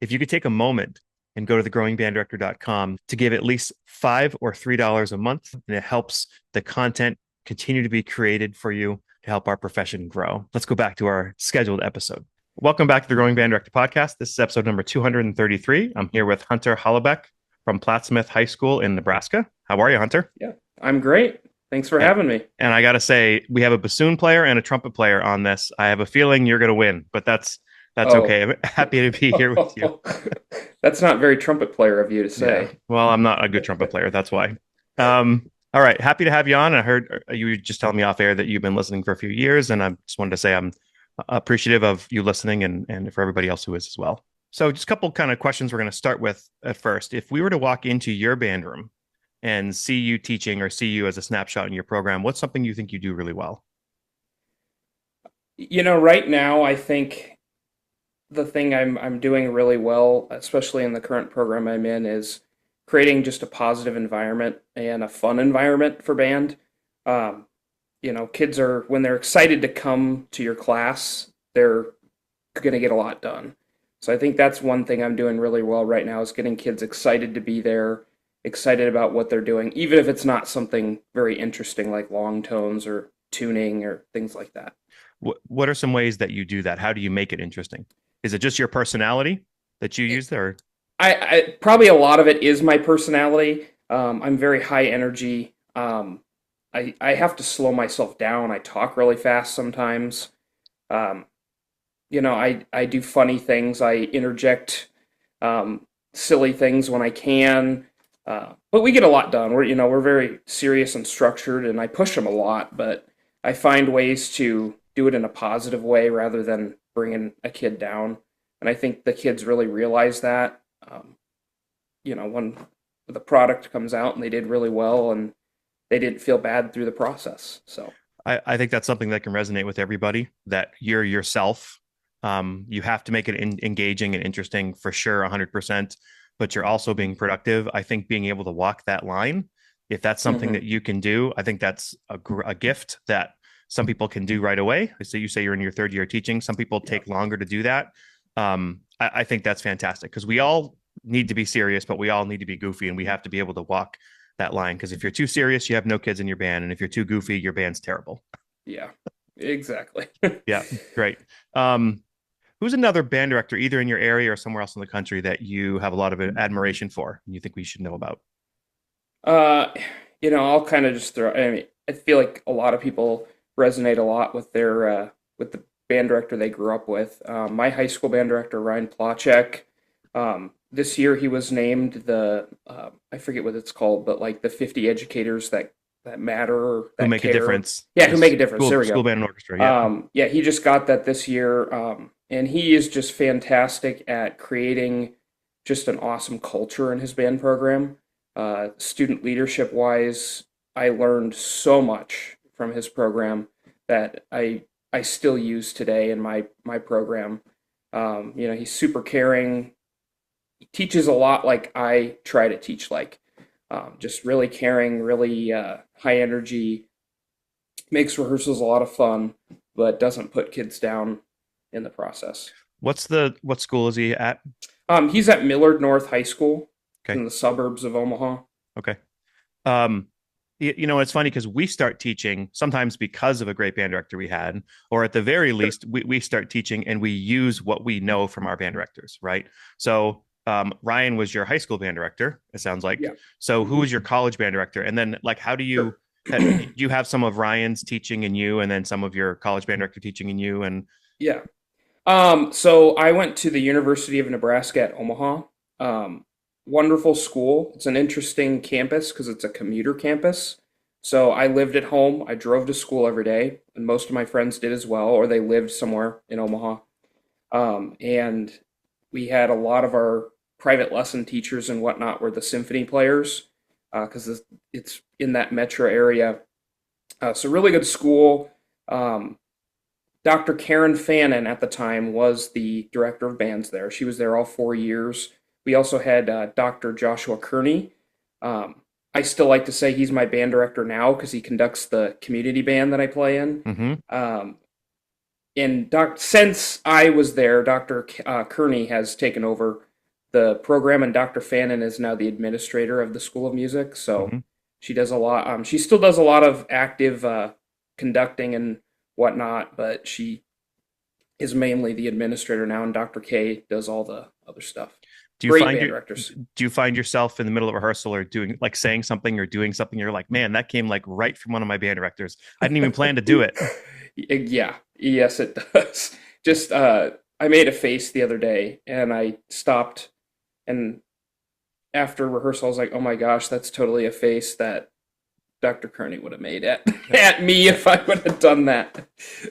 If you could take a moment and go to thegrowingbanddirector.com to give at least $5 or $3 a month, and it helps the content continue to be created for you to help our profession grow. Let's go back to our scheduled episode. Welcome back to the Growing Band Director podcast. This is episode number 233. I'm here with Hunter Holoubek from Plattsmouth High School in Nebraska. How are you, Hunter? Yeah, I'm great. Thanks for having me. And I got to say, we have a bassoon player and a trumpet player on this. I have a feeling you're going to win, but that's Oh, okay. I'm happy to be here with you. that's not very trumpet player of you to Yeah. say. Well, I'm not a good trumpet player. That's why. All right. Happy to have you on. I heard you were just telling me off air that you've been listening for a few years, and I just wanted to say I'm appreciative of you listening and for everybody else who is as well. So, just a couple kind of questions we're going to start with at first. If we were to walk into your band room and see you teaching or see you as a snapshot in your program, what's something you think you do really well? Right now I think the thing I'm doing really well, especially in the current program I'm in, is creating just a positive environment and a fun environment for band. Um, Kids are when they're excited to come to your class, they're going to get a lot done. So I think that's one thing I'm doing really well right now is getting kids excited to be there, excited about what they're doing, even if it's not something very interesting like long tones or tuning or things like that. What are some ways that you do that? How do you make it interesting? Is it just your personality that you use there? I probably a lot of it is my personality. I'm very high energy. I have to slow myself down. I talk really fast sometimes. Um, I do funny things. I interject silly things when I can. But we get a lot done. We're very serious and structured, and I push them a lot. But I find ways to do it in a positive way rather than bringing a kid down. And I think the kids really realize that. Um, when the product comes out and they did really well, and they didn't feel bad through the process. So I think that's something that can resonate with everybody, that you're yourself. You have to make it engaging and interesting for sure, 100%, but you're also being productive. I think being able to walk that line, if that's something mhm. that you can do, I think that's a gift that some people can do right away. So you say you're in your third year teaching. Some people Yeah. take longer to do that. I think that's fantastic because we all need to be serious, but we all need to be goofy, and we have to be able to walk that line. Because if you're too serious, you have no kids in your band, and if you're too goofy, your band's terrible. Yeah, exactly. Yeah, great. Who's another band director, either in your area or somewhere else in the country, that you have a lot of admiration for and you think we should know about? Uh, I'll kind of just throw. I mean, I feel like a lot of people resonate a lot with their with the band director they grew up with. My high school band director, Ryan Plachek. This year he was named the I forget what it's called, but like the 50 educators that matter or Who that make a care. difference? Yeah, who make Yes, a difference. There we school go. band and orchestra. Yeah. Yeah, he just got that this year, and he is just fantastic at creating just an awesome culture in his band program. Student leadership wise, I learned so much from his program that I still use today in my program. He's super caring. He teaches a lot like I try to teach, like just really caring, really high energy, makes rehearsals a lot of fun, but doesn't put kids down in the process. What school is he at? He's at Millard North High School Okay. in the suburbs of Omaha. Okay. Um, it's funny because we start teaching sometimes because of a great band director we had, or at the very Sure. least, we start teaching and we use what we know from our band directors, right? So Ryan was your high school band director, it sounds like. Yeah. So who Hmm. was your college band director? And then like how do Sure. you have some of Ryan's teaching in you and then some of your college band director teaching in you and Yeah. So I went to the University of Nebraska at Omaha. Um, Wonderful school. It's an interesting campus because it's a commuter campus. So I lived at home. I drove to school every day, and most of my friends did as well, or they lived somewhere in Omaha. And we had a lot of our private lesson teachers and whatnot were the symphony players because it's in that metro area. So really good school. Um, Dr. Karen Fannin at the time was the director of bands there. She was there all 4 years. We also had Dr. Joshua Kearney. Um, I still like to say he's my band director now because he conducts the community band that I play in. mm-hmm. Um, since I was there, Dr. Kearney has taken over the program, and Dr. Fannin is now the administrator of the School of Music. So Hmm. she does a lot. She still does a lot of active conducting and whatnot, but she is mainly the administrator now, and Dr. K does all the other stuff. Do you Great find band you directors. do you find yourself in the middle of rehearsal or doing like saying something or doing something? You're like, man, that came like right from one of my band directors. I didn't even plan to do it. Yeah, yes, it does. Just I made a face the other day, and I stopped, and after rehearsal, I was like, "Oh my gosh, that's totally a face that Dr. Kearney would have made at Yeah. at me Yeah. if I would have done that."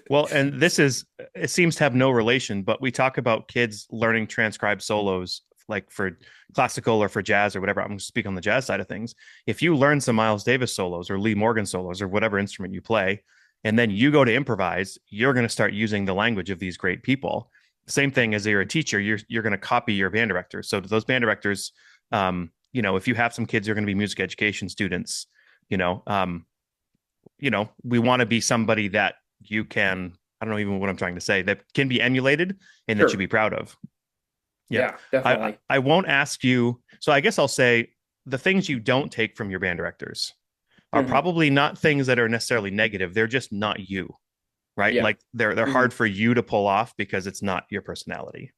Well, and this is, it seems to have no relation, but we talk about kids learning transcribed solos like for classical or for jazz or whatever. I'm going to speak on the jazz side of things. If you learn some Miles Davis solos or Lee Morgan solos or whatever instrument you play, and then you go to improvise, you're going to start using the language of these great people. Same thing as you're a teacher, you're going to copy your band directors. So those band directors, if you have some kids who are going to be music education students, you know, um, we want to be somebody that you can, I don't know even what I'm trying to say, that can be emulated and that you Sure. be proud of. Yeah. Yeah, I definitely. I won't ask you. So I guess I'll say the things you don't take from your band directors are Hmm. probably not things that are necessarily negative. They're just not you, right? Yeah. Like they're Hmm. hard for you to pull off because it's not your personality.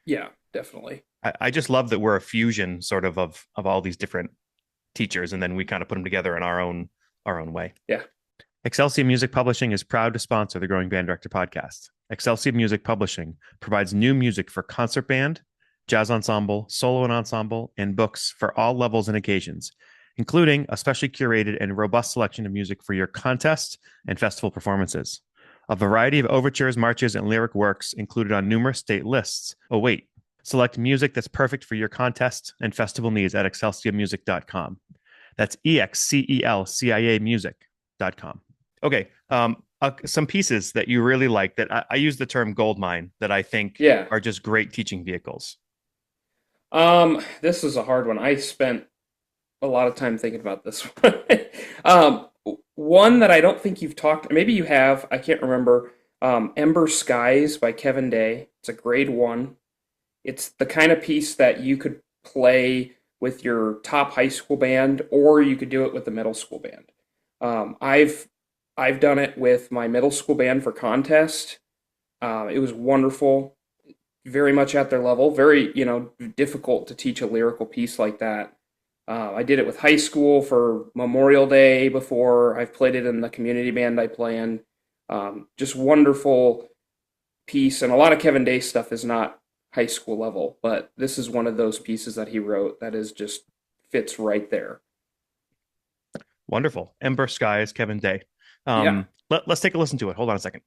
Yeah, definitely. I just love that we're a fusion sort of all these different teachers, and then we kind of put them together in our own way. Yeah. Excelsior Music Publishing is proud to sponsor the Growing Band Director podcast. Excelsior Music Publishing provides new music for concert band, jazz ensemble, solo and ensemble, and books for all levels and occasions, including a specially curated and robust selection of music for your contest and festival performances. A variety of overtures, marches, and lyric works included on numerous state lists await. Select music that's perfect for your contest and festival needs at excelsiormusic.com. That's EXCELCIA music.com. Okay. Some pieces that you really like that I use the term gold mine that I think Yeah. are just great teaching vehicles. This is a hard one. I spent a lot of time thinking about this one. Um, One that I don't think you've talked, maybe you have, I can't remember. Ember Skies by Kevin Day. It's a grade one. It's the kind of piece that you could play with your top high school band, or you could do it with the middle school band. I've done it with my middle school band for contest. It was wonderful, very much at their level. Very, difficult to teach a lyrical piece like that. I did it with high school for Memorial Day before. I've played it in the community band I play in. Just wonderful piece, and a lot of Kevin Day stuff is not high school level, but this is one of those pieces that he wrote that is just fits right there. Wonderful. Ember Skies, Kevin Day. Yeah. Let's take a listen to it. Hold on a second.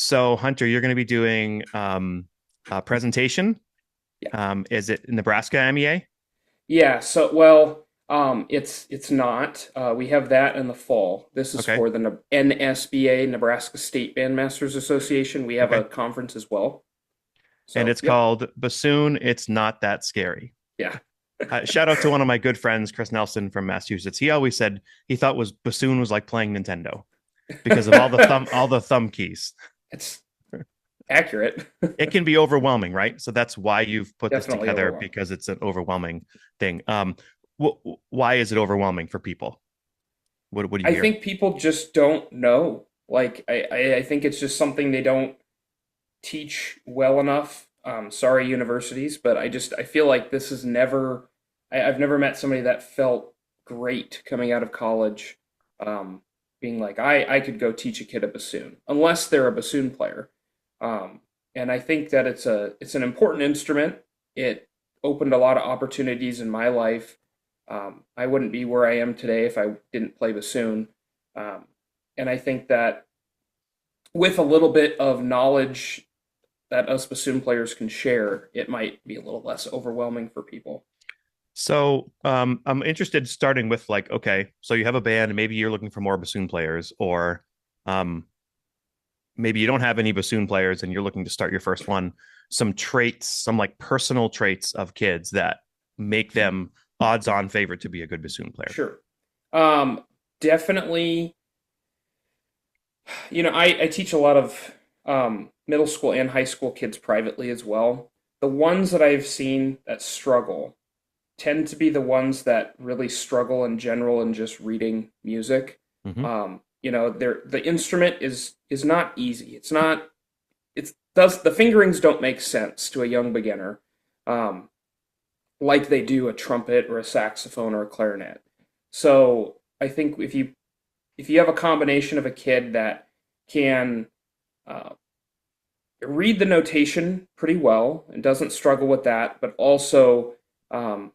So Hunter, you're going to be doing a presentation. Yeah. Is it Nebraska MEA? Yeah, so well, it's not. We have that in the fall. This is Okay. for the NSBA, Nebraska State Bandmasters Association. We have Okay. a conference as well. And So, it's yep. called Bassoon. It's not that scary. Yeah. Shout out to one of my good friends, Chris Nelson from Massachusetts. He always said he thought was Bassoon was like playing Nintendo because of all the thumb keys. It's accurate. It can be overwhelming, right? So that's why you've put this Definitely together overwhelming. because it's an overwhelming thing. Why is it overwhelming for people? What do you I hear? think people just don't know. Like I think it's just something they don't teach well enough. Sorry, universities, but I feel like this is never. I've never met somebody that felt great coming out of college, um, being like, I could go teach a kid a bassoon, unless they're a bassoon player. Um, and I think that it's an important instrument. It opened a lot of opportunities in my life. I wouldn't be where I am today if I didn't play bassoon. Um, and I think that with a little bit of knowledge that us bassoon players can share, it might be a little less overwhelming for people. So I'm interested starting with like, okay, so you have a band, and maybe you're looking for more bassoon players, or um, maybe you don't have any bassoon players and you're looking to start your first one. Some traits, some like personal traits of kids that make them odds on favorite to be a good bassoon player. Sure. Um, Definitely, I teach a lot of middle school and high school kids privately as well. The ones that I've seen that struggle tend to be the ones that really struggle in general in just reading music. Hmm. The instrument is not easy. It's not. It's does the fingerings don't make sense to a young beginner, um, like they do a trumpet or a saxophone or a clarinet. So I think if you have a combination of a kid that can uh, read the notation pretty well and doesn't struggle with that, but also um,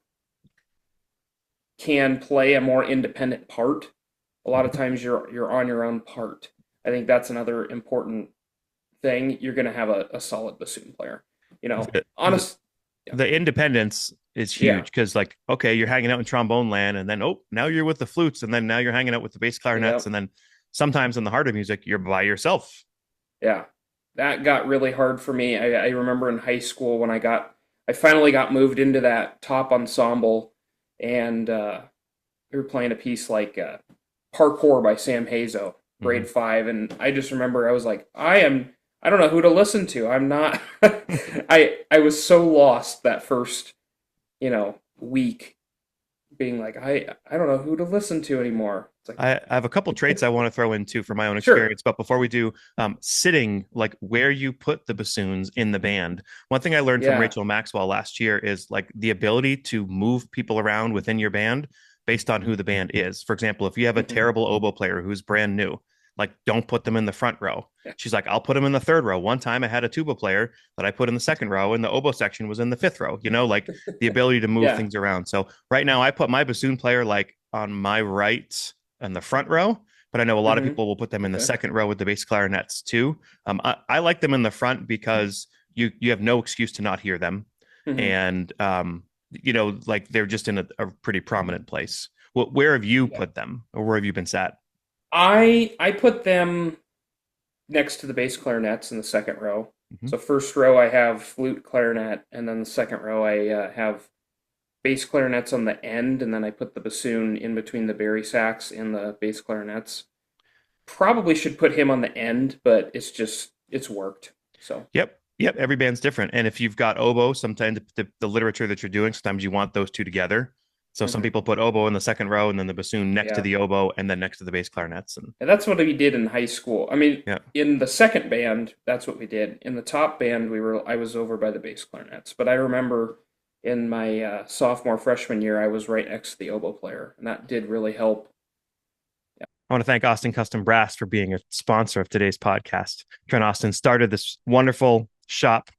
can play a more independent part. A lot of Hmm. times you're on your own part. I think that's another important thing. You're going to have a solid bassoon player. The, the, Honest, yeah, the independence is yeah, huge because like, okay, you're hanging out in trombone land, and then oh, now you're with the flutes, and then now you're hanging out with the bass yeah, clarinets, and then sometimes in the harder music, you're by yourself. yeah. That got really hard for me. I remember in high school when I finally got moved into that top ensemble, and we were playing a piece like Parkour by Sam Hazo, Hmm. grade five, and I just remember I was like, I don't know who to listen to. I'm not. I was so lost that first week, being like, I don't know who to listen to anymore. It's like, I have a couple traits I want to throw in too from my own sure, experience. But before we do, sitting, like where you put the bassoons in the band. One thing I learned from yeah, Rachel Maxwell last year is like the ability to move people around within your band based on who the band is. For example, if you have a hmm, terrible oboe player who's brand new, like don't put them in the front row. yeah, She's like, I'll put them in the third row. One time I had a tuba player that I put in the second row, and the oboe section was in the fifth row, like the ability to move yeah, things around. So right now I put my bassoon player like on my right in the front row, but I know a lot of hmm, people will put them in the okay, second row with the bass clarinets too. I like them in the front because you have no excuse to not hear them, hmm, and like they're just in a pretty prominent place. Where have you yeah. put them, or where have you been sat? I put them next to the bass clarinets in the second row. Hmm. So first row I have flute, clarinet, and then the second row I have bass clarinets on the end, and then I put the bassoon in between the bari sax and the bass clarinets. Probably should put him on the end, but it's worked. So Yep. Yep. Every band's different. And if you've got oboe, sometimes the literature that you're doing, sometimes you want those two together. So some hmm, people put oboe in the second row and then the bassoon next to yeah, the oboe and then next to the bass clarinets. And and that's what we did in high school. I mean, yeah. in the second band, that's what we did. In the top band, I was over by the bass clarinets, but I remember in my sophomore freshman year, I was right next to the oboe player, and that did really help. I want to thank Austin Custom Brass for being a sponsor of today's podcast. Trent Austin started this wonderful shop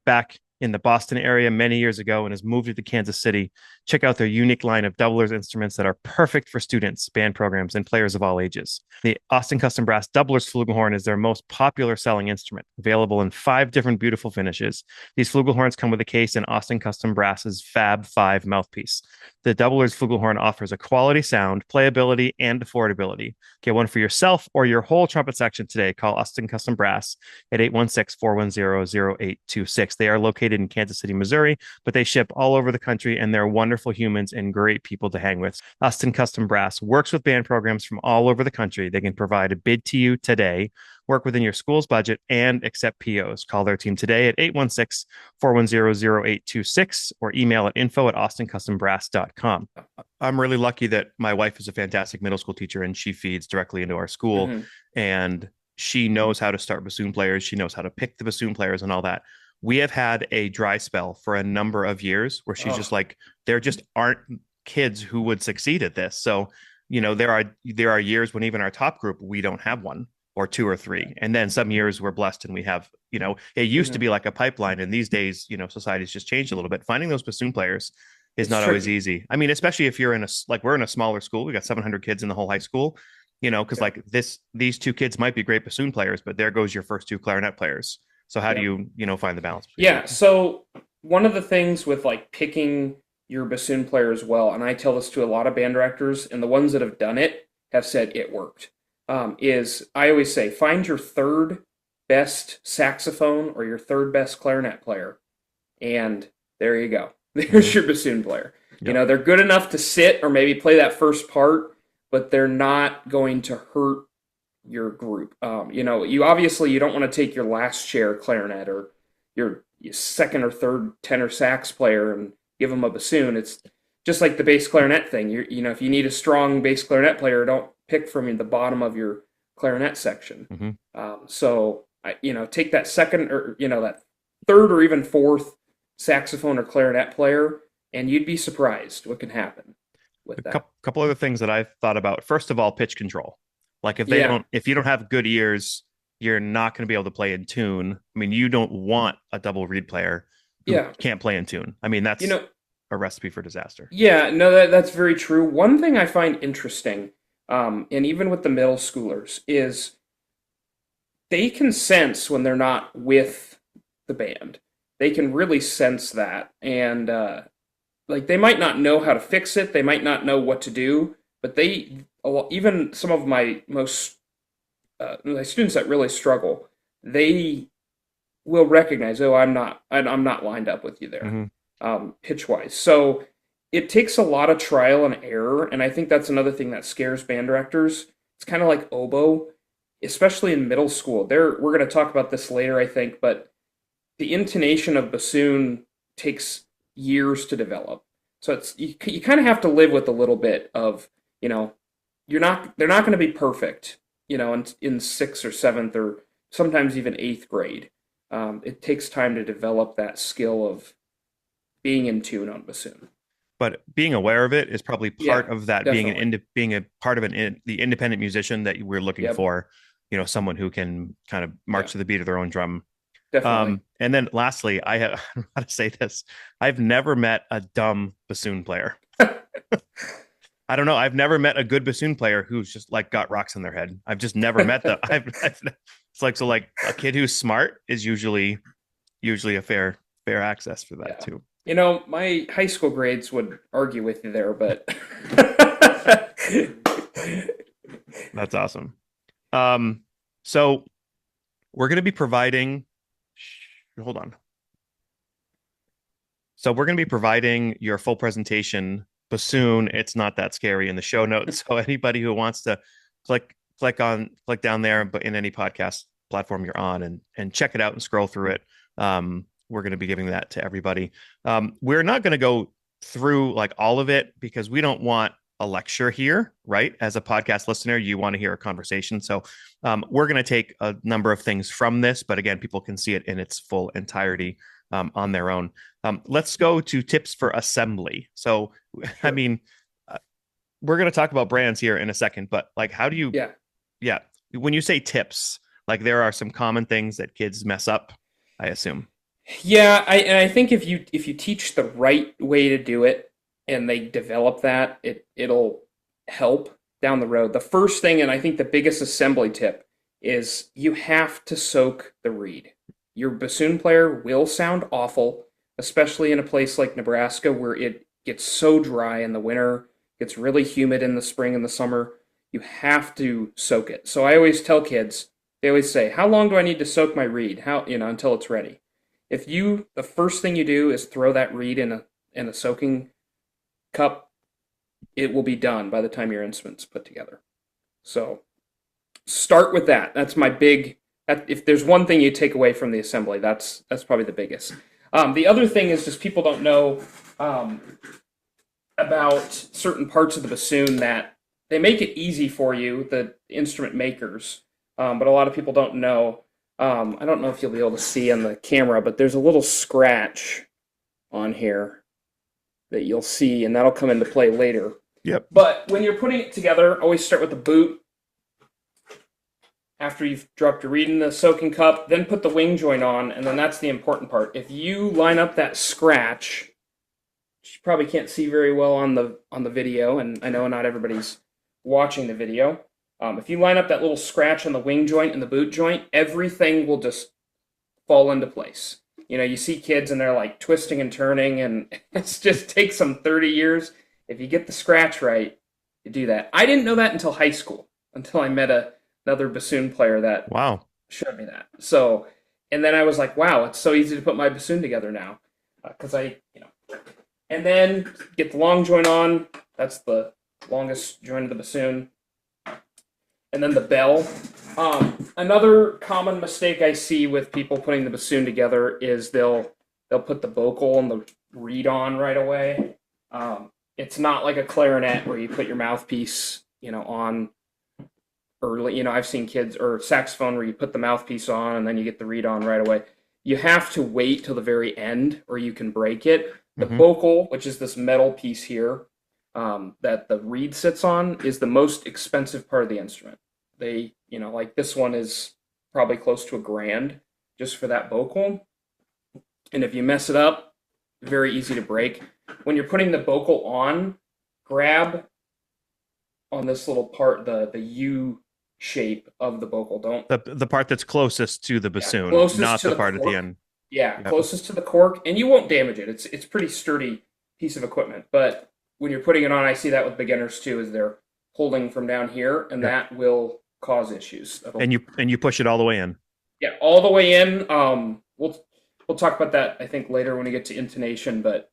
back in the Boston area many years ago and has moved to Kansas City. Check out their unique line of doublers instruments that are perfect for students, band programs, and players of all ages. The Austin Custom Brass Doublers flugelhorn is their most popular selling instrument, available in 5 different beautiful finishes. These flugelhorns come with a case in Austin Custom Brass's Fab 5 mouthpiece. The Doublers flugelhorn offers a quality sound, playability, and affordability. Get one for yourself or your whole trumpet section today. Call Austin Custom Brass at 816-410-0826. They are located in Kansas City, Missouri, but they ship all over the country, and they're wonderful humans and great people to hang with. Austin Custom Brass works with band programs from all over the country. They can provide a bid to you today, work within your school's budget, and accept POs. Call their team today at 816-410-0826 or email at info@austincustombrass.com. I'm really lucky that my wife is a fantastic middle school teacher and she feeds directly into our school. Hmm. And she knows how to start bassoon players. She knows how to pick the bassoon players and all that. We have had a dry spell for a number of years where she's just Oh, like, there just aren't kids who would succeed at this. So, there are years when even our top group, we don't have one or two or three. And then some years we're blessed and we have, it used to hmm. be like a pipeline. And these days, society's just changed a little bit. Finding those bassoon players is It's not always tricky. easy. I mean, especially if you're like we're in a smaller school, we got 700 kids in the whole high school, because Yeah. like these two kids might be great bassoon players, but there goes your first two clarinet players. So how do Yeah. you find the balance between Yeah. that? So one of the things with like picking your bassoon players well, and I tell this to a lot of band directors, and the ones that have done it have said it worked. Is I always say find your third best saxophone or your third best clarinet player, and there you go. There's Mm-hmm. your bassoon player. Yep. They're good enough to sit or maybe play that first part, but they're not going to hurt your group. You don't want to take your last chair clarinet or your second or third tenor sax player and give them a bassoon. It's just like the bass clarinet thing. If you need a strong bass clarinet player, don't pick from the bottom of your clarinet section. Mm-hmm. Take that second or that third or even fourth saxophone or clarinet player, and you'd be surprised what can happen A with that. couple other things that I've thought about. First of all, pitch control. Like Yeah, if you don't have good ears, you're not going to be able to play in tune. I mean, you don't want a double reed player who yeah. can't play in tune. I mean, You that's know, a recipe for disaster. Yeah, no, that's very true. One thing I find interesting, and even with the middle schoolers, is they can sense when they're not with the band. They can really sense that, and like they might not know how to fix it, they might not know what to do, but even some of my students that really struggle, they will recognize, oh, I'm not lined up with you there, Mm-hmm. pitch wise. So it takes a lot of trial and error, and I think that's another thing that scares band directors. It's kind of like oboe, especially in middle school. We're going to talk about this later, I think, but the intonation of bassoon takes years to develop. So you kind of have to live with a little bit of, you know, they're not going to be perfect, in sixth or seventh or sometimes even eighth grade. It takes time to develop that skill of being in tune on bassoon. But being aware of it is probably Yeah, part of that definitely. being a part of the independent musician that we're looking Yep. for, someone who can kind of Yeah, march to the beat of their own drum. definitely. And then lastly, I have how to say this. I've never met a dumb bassoon player. I don't know. I've never met a good bassoon player who's just like got rocks in their head. I've just never met them. It's like, so like a kid who's smart is usually a fair access for that Yeah. too. My high school grades would argue with you there, but That's awesome. Um, so we're going to be providing, hold on. So we're going to be providing your full presentation bassoon. It's not that scary in the show notes. So anybody who wants to click down there, but in any podcast platform you're on and check it out and scroll through it. We're going to be giving that to everybody. We're not going to go through like all of it because we don't want a lecture here, right? As a podcast listener, you want to hear a conversation. So we're going to take a number of things from this, but again, people can see it in its full entirety on their own. Let's go to tips for assembly. So, I sure. mean, uh, we're going to talk about brands here in a second, but like, how do you, Yeah. yeah, when you say tips, like there are some common things that kids mess up, I assume. Yeah, I think if you teach the right way to do it and they develop that, it'll help down the road. The first thing, and I think the biggest assembly tip, is you have to soak the reed. Your bassoon player will sound awful, especially in a place like Nebraska where it gets so dry in the winter, gets really humid in the spring and the summer. You have to soak it. So I always tell kids, they always say, "How long do I need to soak my reed? How, until it's ready?" If you the first thing you do is throw that reed in a soaking cup, it will be done by the time your instrument's put together. So start with that. That's my big. If there's one thing you take away from the assembly, that's probably the biggest. The other thing is just people don't know um, about certain parts of the bassoon that they make it easy for you, the instrument makers, but a lot of people don't know. I don't know if you'll be able to see on the camera, but there's a little scratch on here that you'll see, and that'll come into play later. Yep. But when you're putting it together, always start with the boot. After you've dropped your reed in the soaking cup, then put the wing joint on, and then that's the important part. If you line up that scratch, which you probably can't see very well on the video, and I know not everybody's watching the video. If you line up that little scratch on the wing joint and the boot joint, everything will just fall into place. You see kids and they're like twisting and turning, and it just takes them 30 years. If you get the scratch right, you do that. I didn't know that until high school, until I met another bassoon player that Wow. showed me that. So, and then I was like, wow, it's so easy to put my bassoon together now. Because and then get the long joint on. That's the longest joint of the bassoon. And then the bell. Another common mistake I see with people putting the bassoon together is they'll put the vocal and the reed on right away. It's not like a clarinet where you put your mouthpiece, on early. I've seen kids or saxophone where you put the mouthpiece on and then you get the reed on right away. You have to wait till the very end or you can break it. The Hmm. vocal, which is this metal piece here, that the reed sits on, is the most expensive part of the instrument. Like this one is probably close to $1,000 just for that vocal. And if you mess it up, very easy to break. When you're putting the vocal on, grab on this little part, the U shape of the vocal. Don't, The part that's closest to the yeah, bassoon, closest not to the the part at the cork. end. Yeah, Yep. closest to the cork, and you won't damage it. It's pretty sturdy piece of equipment. But when you're putting it on, I see that with beginners too, is they're holding from down here, and Yep. that will cause issues. That'll, And you push it all the way in. yeah, all the way in. We'll talk about that I think later when we get to intonation. But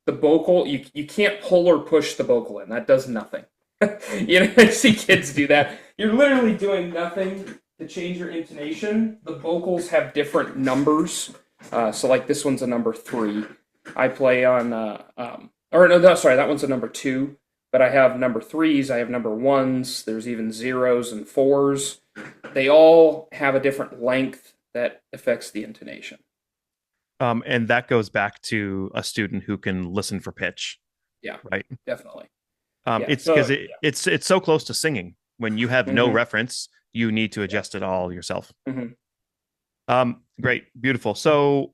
the vocal, you can't pull or push the vocal in. That does nothing. I see kids do that. You're literally doing nothing to change your intonation. The vocals have different numbers. So like this one's a number 3. I play on or no, sorry, that one's a number 2. But I have number 3s. I have number 1s. There's even 0s and 4s. They all have a different length that affects the intonation. And that goes back to a student who can listen for pitch, Yeah, right? definitely. Yeah. It's because So it's so close to singing. When you have yeah. no reference, you need to Yeah. adjust it all yourself. Hmm. Great, beautiful. So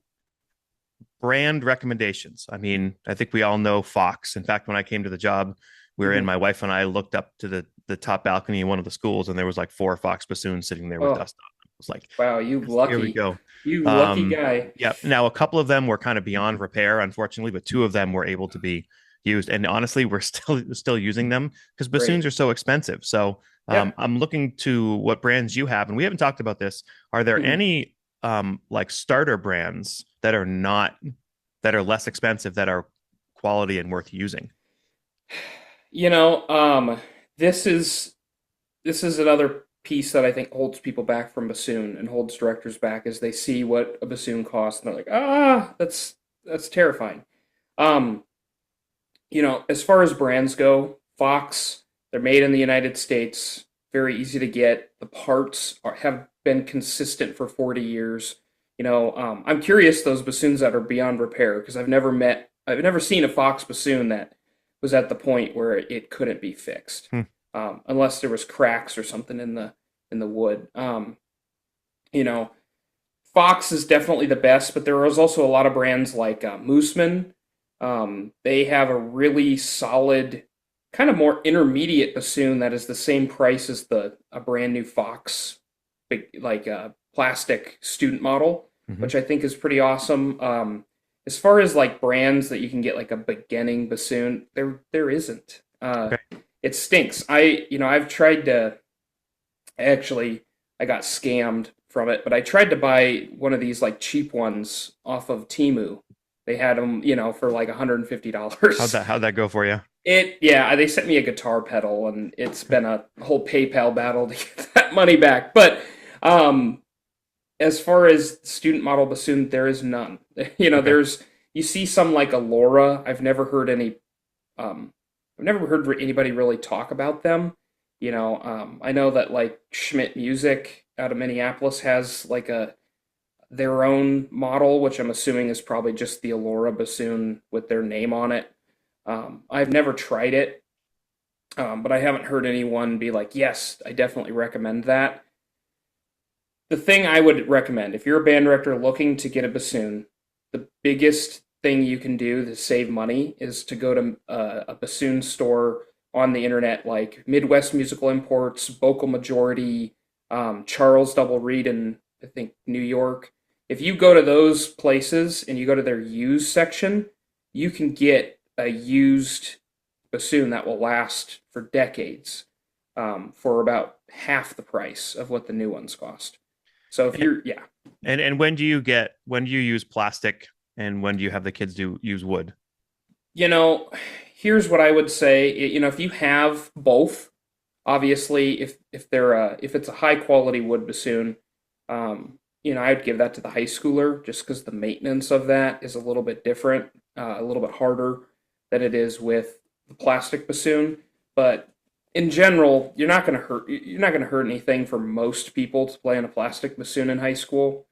brand recommendations. I mean, I think we all know Fox. In fact, when I came to the job, we were in, Hmm. my wife and I looked up to the top balcony in one of the schools, and there was like 4 Fox bassoons sitting there with Oh, dust on them. It was like, wow, yes, here we go. you lucky Um, guy. yeah. Now, a couple of them were kind of beyond repair, unfortunately, but 2 of them were able to be used. And honestly, we're still using them because bassoons Great. are so expensive. So Yeah. I'm looking to what brands you have, and we haven't talked about this. Are there Mhm. any like starter brands that are not that are less expensive that are quality and worth using? You know, this is this is another piece that I think holds people back from bassoon and holds directors back as they see what a bassoon costs and they're like, that's terrifying. Um, as far as brands go, Fox, they're made in the United States, very easy to get. The parts have been consistent for 40 years. I'm curious those bassoons that are beyond repair because I've never seen a Fox bassoon that was at the point where it couldn't be fixed, Hmm. unless there was cracks or something in the wood. You know, Fox is definitely the best, but there is also a lot of brands like Mooseman. They have a really solid, kind of more intermediate bassoon that is the same price as the a brand new Fox, big like plastic student model, Hmm. which I think is pretty awesome. As far as like brands that you can get like a beginning bassoon, there isn't. Okay. It stinks. I've tried to actually I got scammed from it, but I tried to buy one of these like cheap ones off of Temu. They had them, for like How'd $150. that go for you? Yeah, they sent me a guitar pedal, and it's been a whole PayPal battle to get that money back. But um, as far as student model bassoon, there is none. Okay. You see some like a Laura. Um, I've never heard anybody really talk about them. I know that like Schmidt Music out of Minneapolis has like a their own model, which I'm assuming is probably just the Alora bassoon with their name on it. I've never tried it, but I haven't heard anyone be like, "Yes, I definitely recommend that." The thing I would recommend if you're a band director looking to get a bassoon, the biggest thing you can do to save money is to go to a bassoon store on the internet like Midwest Musical Imports, Vocal Majority, Charles Double Reed in I think New York. If you go to those places and you go to their used section, you can get a used bassoon that will last for decades for about half the price of what the new ones cost. So if And, you're, yeah, and when do you use plastic and when do you have the kids do use wood? you know, here's what I would say. If you have both, obviously, if it's a high quality wood bassoon, I'd give that to the high schooler just because the maintenance of that is a little bit different, a little bit harder than it is with the plastic bassoon. But in general, you're not gonna hurt anything for most people to play on a plastic bassoon in high school.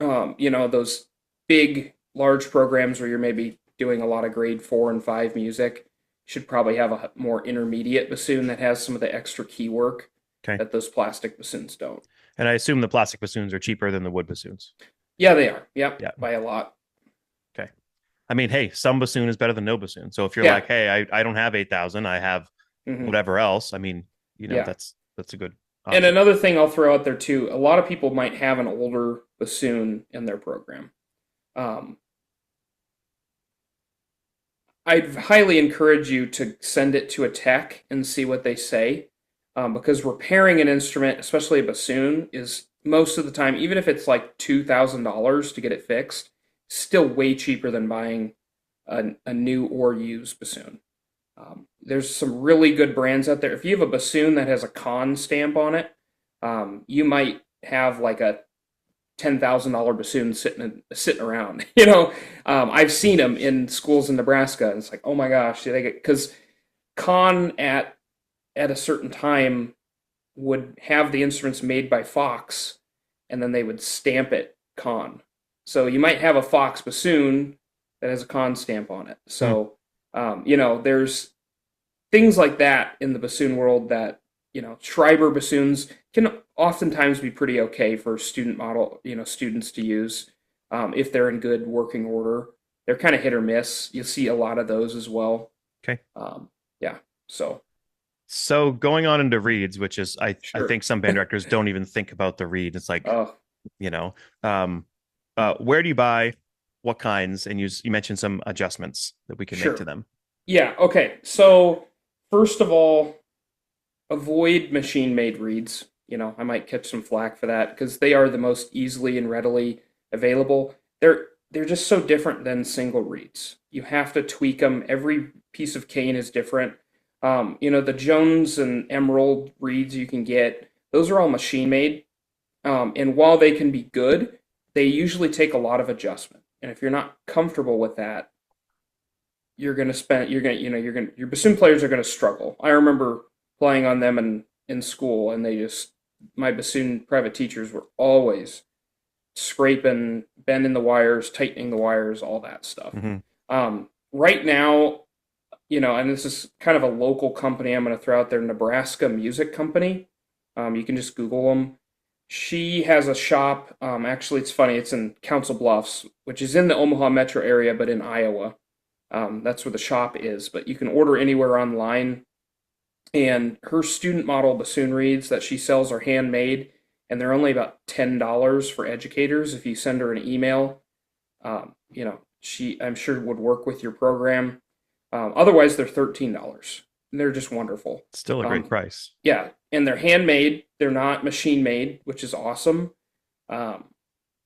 Those big, large programs where you're maybe doing a lot of grade 4 and 5 music should probably have a more intermediate bassoon that has some of the extra key work Okay. that those plastic bassoons don't. And I assume the plastic bassoons are cheaper than the wood bassoons. Yeah, they are. Yep, Yeah. by a lot. Okay. I mean, hey, some bassoon is better than no bassoon. So if you're Yeah. like, hey, I don't have 8,000, I have Hmm. whatever else. I mean, Yeah. that's a good And option. another thing I'll throw out there too, a lot of people might have an older bassoon in their program. Um, I'd highly encourage you to send it to a tech and see what they say, because repairing an instrument, especially a bassoon, is most of the time, even if it's like $2,000 to get it fixed, still way cheaper than buying a new or used bassoon. There's some really good brands out there. If you have a bassoon that has a con stamp on it, you might have like a $10,000 bassoon sitting around. I've seen them in schools in Nebraska, and it's like, oh my gosh, they get because con at a certain time would have the instruments made by Fox, and then they would stamp it con. So you might have a Fox bassoon that has a con stamp on it. Hmm. So there's things like that in the bassoon world that Schreiber bassoons can oftentimes be pretty okay for students to use if they're in good working order. They're kind of hit or miss. You'll see a lot of those as well. Okay. Yeah, so So going on into reeds, which is I sure. think some band directors don't even think about the reed. It's like, uh, you know, um, where do you buy what kinds? And you mentioned some adjustments that we can make to sure. them. Yeah, okay. So first of all, avoid machine made reeds. I might catch some flack for that because they are the most easily and readily available. They're just so different than single reeds. You have to tweak them. Every piece of cane is different. The Jones and Emerald reeds you can get, those are all machine made. And while they can be good, they usually take a lot of adjustment. And if you're not comfortable with that, your bassoon players are gonna struggle. I remember playing on them in school, and my bassoon private teachers were always scraping, bending the wires, tightening the wires, all that stuff. Hmm. Right now, and this is kind of a local company I'm going to throw out there, Nebraska Music Company. You can just Google them. She has a shop. Actually, it's funny. It's in Council Bluffs, which is in the Omaha metro area, but in Iowa. That's where the shop is. But you can order anywhere online. And her student model bassoon reeds that she sells are handmade, and they're only about $10 for educators. If you send her an email, she I'm sure would work with your program. Otherwise, they're $13. They're just wonderful. Still a great Um, price. yeah, and they're handmade. They're not machine made, which is awesome. Um,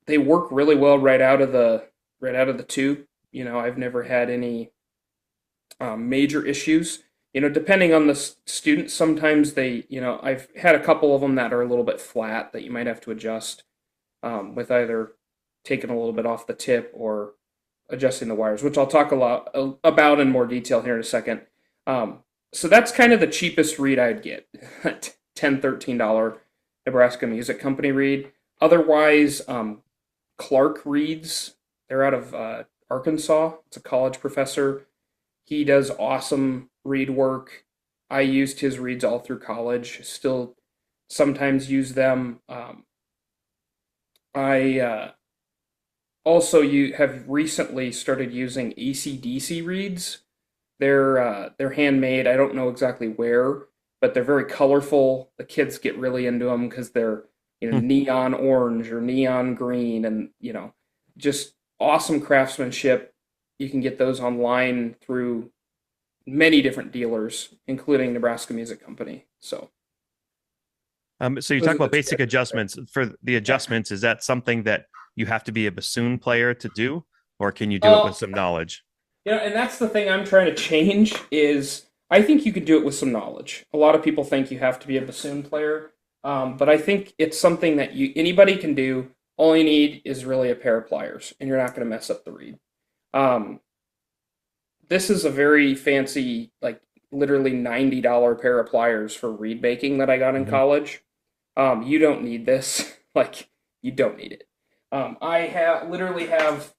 they work really well right out of the tube. I've never had any major issues. Depending on the students, sometimes I've had a couple of them that are a little bit flat that you might have to adjust with either taking a little bit off the tip or adjusting the wires, which I'll talk a lot about in more detail here in a second. So that's kind of the cheapest reed I'd get, $10, $13 Nebraska Music Company reed. Otherwise, Clark reeds, they're out of Arkansas. It's a college professor. He does awesome reed work. I used his reeds all through college. Still sometimes use them. I also you have recently started using AC/DC reeds. They're handmade. I don't know exactly where, but they're very colorful. The kids get really into them because they're Hmm. neon orange or neon green, and just awesome craftsmanship. You can get those online through many different dealers, including Nebraska Music Company. So So you those talk are the about two basic I think there. adjustments. For the Yeah. adjustments, is that something that you have to be a bassoon player to do, or can you do it with Uh, some knowledge? and that's the thing I'm trying to change is I think you could do it with some knowledge. A lot of people think you have to be a bassoon player, but I think it's something that anybody can do. All you need is really a pair of pliers, and you're not going to mess up the reed. Um, this is a very fancy, like literally $90 pair of pliers for reed making that I got in Hmm. college. You don't need this. Like, you don't need it. I literally have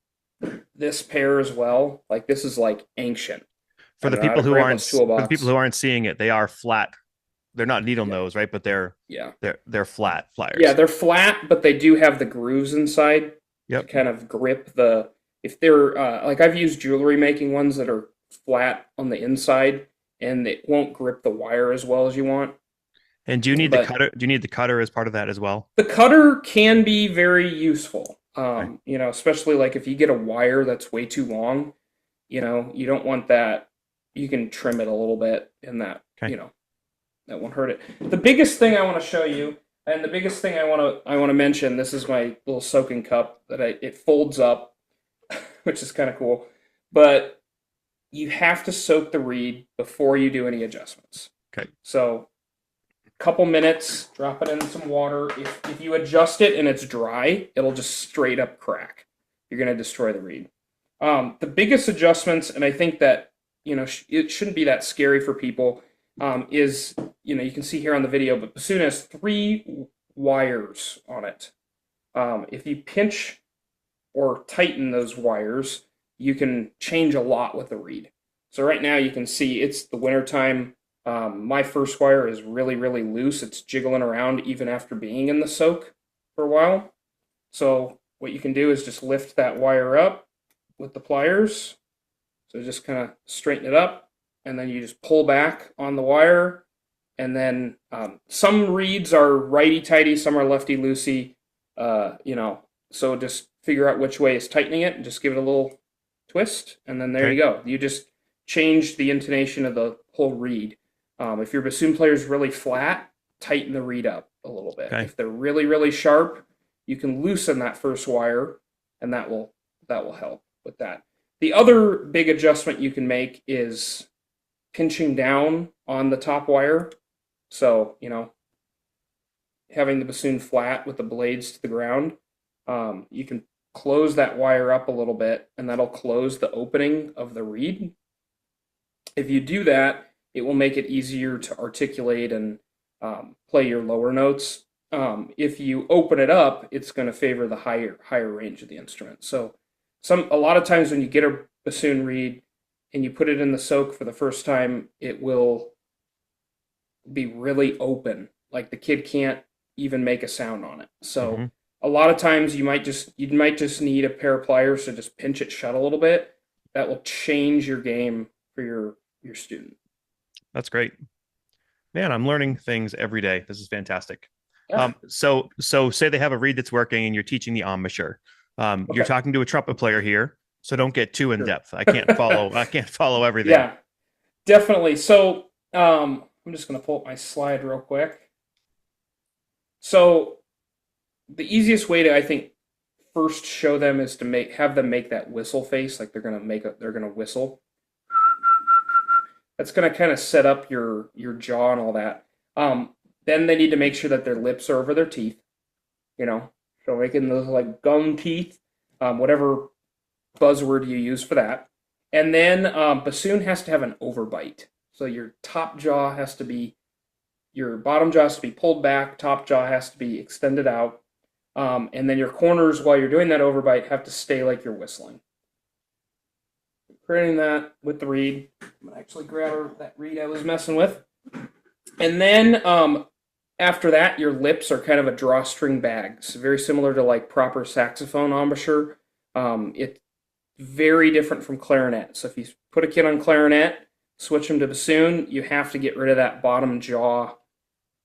this pair as well. Like, this is like ancient. For the Out people of who aren't Grandpa's for the people toolbox. who aren't seeing it, they are flat. They're not needle Yeah, nose, right? But they're yeah, they're they're flat yeah. pliers. They're flat, but they do have the grooves inside to Yep. kind of grip the. If they're like I've used jewelry making ones that are flat on the inside, and it won't grip the wire as well as you want. And do you need the But cutter? Do you need the cutter as part of that as well? the cutter can be very useful. Okay. Especially like if you get a wire that's way too long, you don't want that. You can trim it a little bit, and Okay. that won't hurt it. The biggest thing I want to show you, and the biggest thing I want to mention, this is my little soaking cup that it folds up, which is kind of cool. But you have to soak the reed before you do any adjustments. Okay. So couple minutes, drop it in some water. If you adjust it and it's dry, it'll just straight up crack. You're going to destroy the reed. The biggest adjustments, and I think that it shouldn't be that scary for people, is you can see here on the video, but Bassoon has 3 wires on it. If you pinch or tighten those wires, you can change a lot with the reed. So right now you can see it's the wintertime. My first wire is really, really loose. It's jiggling around even after being in the soak for a while. So what you can do is just lift that wire up with the pliers. So just kind of straighten it up, and then you just pull back on the wire. And then some reeds are righty tighty, some are lefty loosey. So just figure out which way is tightening it, and just give it a little twist, and then there Okay. you go. You just change the intonation of the whole reed. If your bassoon player is really flat, tighten the reed up a little bit. Okay. If they're really, really sharp, you can loosen that first wire, and that will help with that. The other big adjustment you can make is pinching down on the top wire. So, having the bassoon flat with the blades to the ground, you can close that wire up a little bit, and that'll close the opening of the reed. If you do that, it will make it easier to articulate and play your lower notes. If you open it up, it's going to favor the higher range of the instrument. So a lot of times when you get a bassoon reed and you put it in the soak for the first time, it will be really open. Like the kid can't even make a sound on it. So Hmm. a lot of times you might just need a pair of pliers to just pinch it shut a little bit. That will change your game for your student. That's great. Man, I'm learning things every day. This is fantastic. Yeah. So say they have a reed that's working and you're teaching the embouchure. You're Okay. talking to a trumpet player here, so don't get too in Sure. depth. I can't follow. I can't follow everything. Yeah, definitely. So I'm just gonna pull up my slide real quick. So the easiest way to, I think, first show them is to have them make that whistle face, like they're gonna whistle. That's gonna kind of set up your jaw and all that. Then they need to make sure that their lips are over their teeth. You know, so making those like gum teeth, whatever buzzword you use for that. And then bassoon has to have an overbite. So your bottom jaw has to be pulled back, top jaw has to be extended out, and then your corners while you're doing that overbite have to stay like you're whistling. Creating that with the reed. I'm gonna actually grab that reed I was messing with, and then after that, your lips are kind of a drawstring bag. It's very similar to like proper saxophone embouchure. It's very different from clarinet. So if you put a kid on clarinet, switch them to bassoon, you have to get rid of that bottom jaw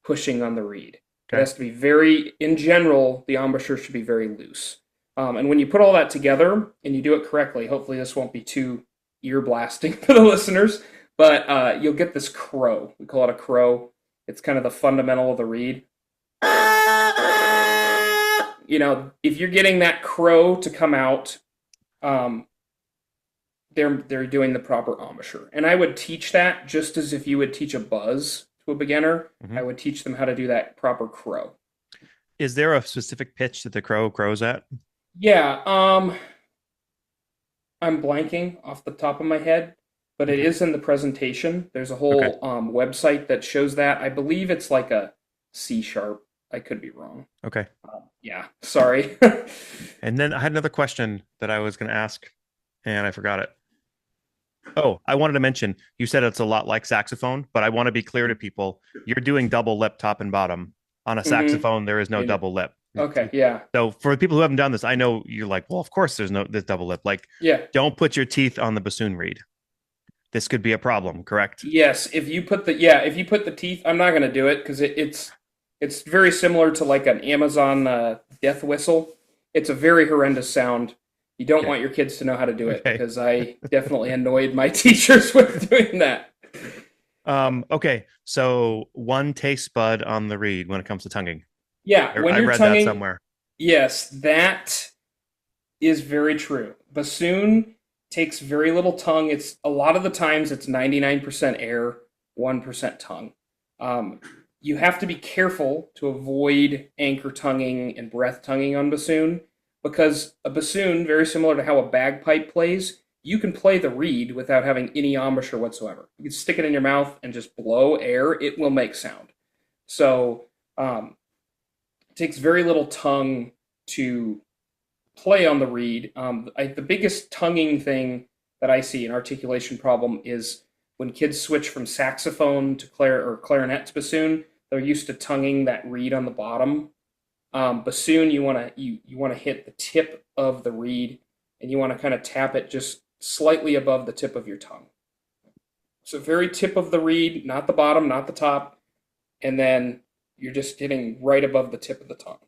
pushing on the reed. It Okay. has to be very, in general, the embouchure should be very loose. And when you put all that together and you do it correctly, hopefully this won't be too ear blasting for the listeners, but you'll get this crow. We call it a crow. It's kind of the fundamental of the reed. If you're getting that crow to come out, um, they're doing the proper embouchure. And I would teach that just as if you would teach a buzz to a beginner. I Hmm. would teach them how to do that proper crow. Is there a specific pitch that the crow crows at? Yeah, I'm blanking off the top of my head, but it Okay. is in the presentation. There's a Okay. whole website that shows that. I believe it's like a C sharp. I could be wrong. Okay. Yeah, sorry. And then I had another question that I was going to ask, and I forgot it. Oh, I wanted to mention, you said it's a lot like saxophone, but I want to be clear to people. You're doing double lip top and bottom. On a hmm saxophone, there is no double lip. Okay, yeah, So for the people who haven't done this, I know you're like, well, of course there's double lip. Like, yeah. don't put your teeth on the bassoon reed. This could be a problem, correct? Yes, if you put the teeth, I'm not gonna do it because it's very similar to like an Amazon death whistle. It's a very horrendous sound. You don't Okay. want your kids to know how to do it Okay. because I definitely annoyed my teachers with doing that. Okay. So one taste bud on the reed when it comes to tonguing. Yeah, when I you're read that tonguing, somewhere. yes, that is very true. Bassoon takes very little tongue. It's a lot of the times it's 99% air, 1% tongue. Um, you have to be careful to avoid anchor tonguing and breath tonguing on bassoon because a bassoon, very similar to how a bagpipe plays, you can play the reed without having any embouchure whatsoever. You can stick it in your mouth and just blow air; it will make sound. So it takes very little tongue to play on the reed. The biggest tonguing thing that I see, an articulation problem, is when kids switch from saxophone to clarinet to bassoon. They're used to tonguing that reed on the bottom. Bassoon, you want to hit the tip of the reed, and you want to kind of tap it just slightly above the tip of your tongue. So very tip of the reed, not the bottom, not the top, and then you're just hitting right above the tip of the tongue.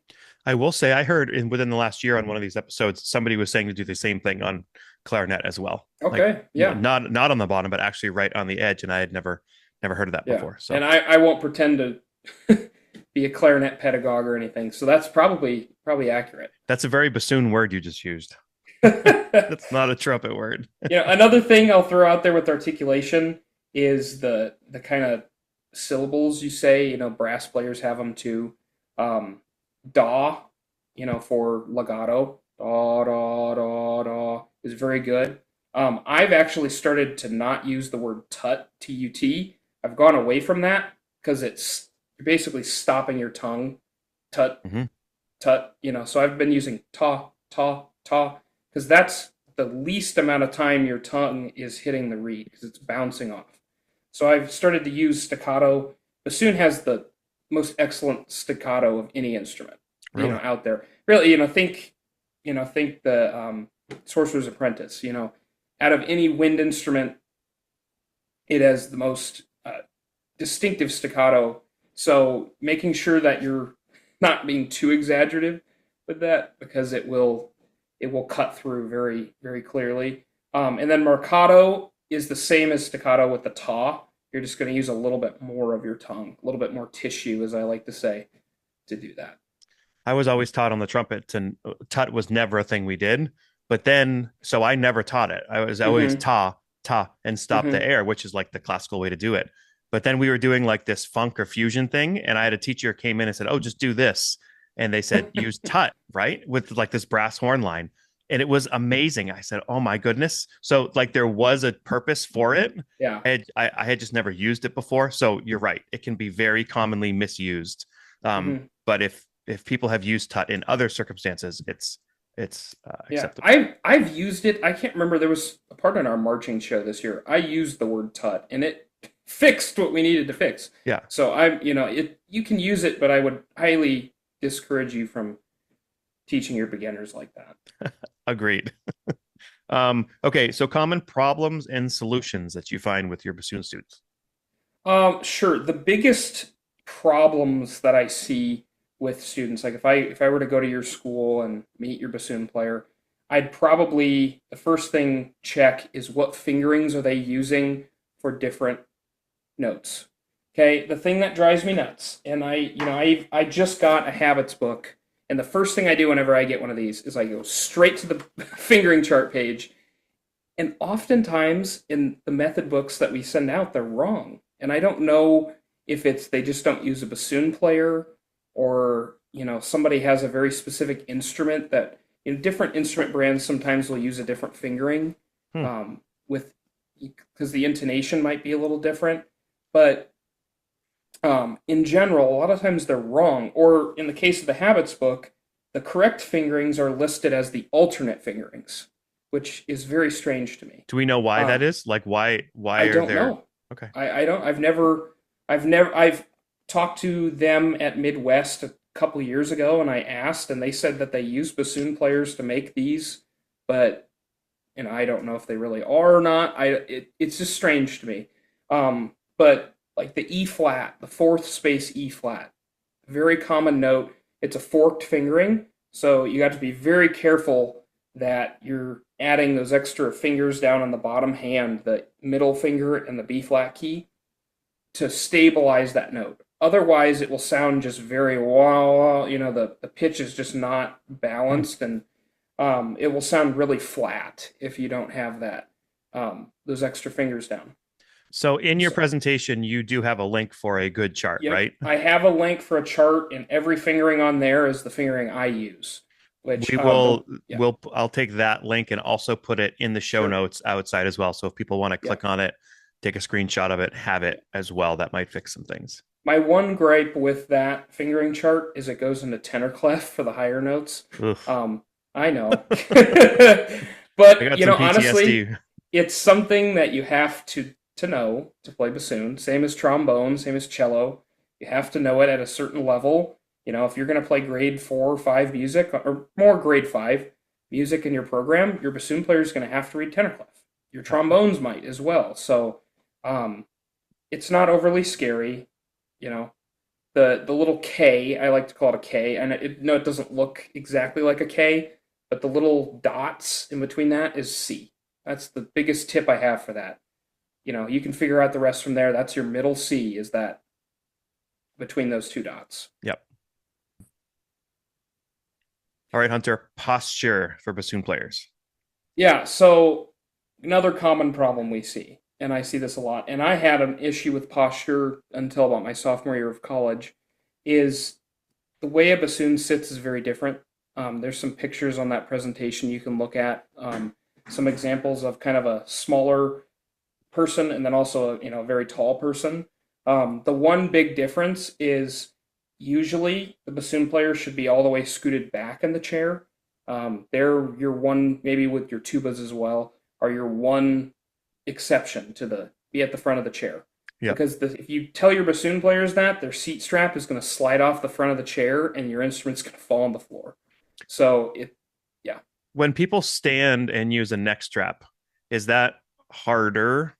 I will say I heard within the last year on one of these episodes, somebody was saying to do the same thing on clarinet as well. Like Okay, yeah. not on the bottom, but actually right on the edge. And I had never heard of that Yeah, before. So and I won't pretend to be a clarinet pedagogue or anything, so that's probably accurate. that's a very bassoon word you just used. That's not a trumpet word. Another thing I'll throw out there with articulation is the kind of syllables you say. Brass players have them too. Da, for legato, da da da da is very good. I've actually started to not use the word tut, T-U-T. I've gone away from that because you're basically stopping your tongue. Tut, Hmm. tut, so I've been using ta, ta, ta, because that's the least amount of time your tongue is hitting the reed because it's bouncing off. So I've started to use staccato. Bassoon has the most excellent staccato of any instrument, Really? out there. Really, think the Sorcerer's Apprentice. Out of any wind instrument, it has the most distinctive staccato. So making sure that you're not being too exaggerative with that because it will cut through very very clearly. And then marcato is the same as staccato with the ta. You're just going to use a little bit more of your tongue, a little bit more tissue, as I like to say, to do that. I was always taught on the trumpet, and tut was never a thing we did. But then, so I never taught it. I was always Mm-hmm. ta, ta, and stop the Mm-hmm. air, which is like the classical way to do it. But then we were doing like this funk or fusion thing, and I had a teacher came in and said, "Oh, just do this," and they said use tut, right, with like this brass horn line, and it was amazing. I said, "Oh my goodness!" So like there was a purpose for it. Yeah. I had just never used it before. So you're right; it can be very commonly misused. Mm-hmm. But if people have used tut in other circumstances, it's Yeah, acceptable. I've used it. I can't remember. There was a part in our marching show this year. I used the word tut, and it fixed what we needed to fix. Yeah, So it. You can use it, but I would highly discourage you from teaching your beginners like that. agreed. Okay, so common problems and solutions that you find with your bassoon students. Sure. The biggest problems that I see with students, like if I were to go to your school and meet your bassoon player, I'd probably the first thing check is what fingerings are they using for different notes. Okay, the thing that drives me nuts, and I just got a habits book, and the first thing I do whenever I get one of these is I go straight to the fingering chart page, and oftentimes in the method books that we send out, they're wrong, and I don't know if it's they just don't use a bassoon player, or somebody has a very specific instrument that different instrument brands sometimes will use a different fingering, Hmm. with because the intonation might be a little different, but in general, a lot of times they're wrong. Or in the case of the habits book, the correct fingerings are listed as the alternate fingerings, which is very strange to me. Do we know why that Um, is? Like why I are don't there? know. Okay. I don't. I've talked to them at Midwest a couple of years ago, and I asked, and they said that they use bassoon players to make these, but I don't know if they really are or not. It's just strange to me. But like the E flat, the fourth space E flat, very common note. It's a forked fingering, so you got to be very careful that you're adding those extra fingers down on the bottom hand, the middle finger and the B flat key, to stabilize that note. Otherwise, it will sound just very wow. The pitch is just not Hmm. balanced, and it will sound really flat if you don't have that those extra fingers down. So in your So, presentation, you do have a link for a good chart, yep, right? I have a link for a chart, and every fingering on there is the fingering I use. Which We the will yeah, will I'll take that link and also put it in the show sure, notes outside as well. So if people want to yeah. click on it, take a screenshot of it, have it as well, that might fix some things. My one gripe with that fingering chart is it goes into tenor clef for the higher notes. Ugh. I know, I but got some honestly, PTSD. it's something that you have to know to play bassoon. Same as trombone, same as cello. You have to know it at a certain level. If you're going to play grade 4 or 5 music, or more grade 5 music in your program, your bassoon player is going to have to read tenor clef. Your trombones might as well. So, um, it's not overly scary. You know, the little K, I like to call it a K, and no, it doesn't look exactly like a K, but the little dots in between that is C. That's the biggest tip I have for that. You can figure out the rest from there. That's your middle C, is that between those two dots. Yep. All right, Hunter. Posture for bassoon players. Yeah, so another common problem we see, and I see this a lot, and I had an issue with posture until about my sophomore year of college, is the way a bassoon sits is very different. There's some pictures on that presentation you can look at, some examples of kind of a smaller person and then also a very tall person. The one big difference is usually the bassoon player should be all the way scooted back in the chair. They're your one, maybe with your tubas as well, are your one exception to the be at the front of the chair. Yep. because if you tell your bassoon players that, their seat strap is going to slide off the front of the chair and your instrument's going to fall on the floor. So yeah, When people stand and use a neck strap, is that harder?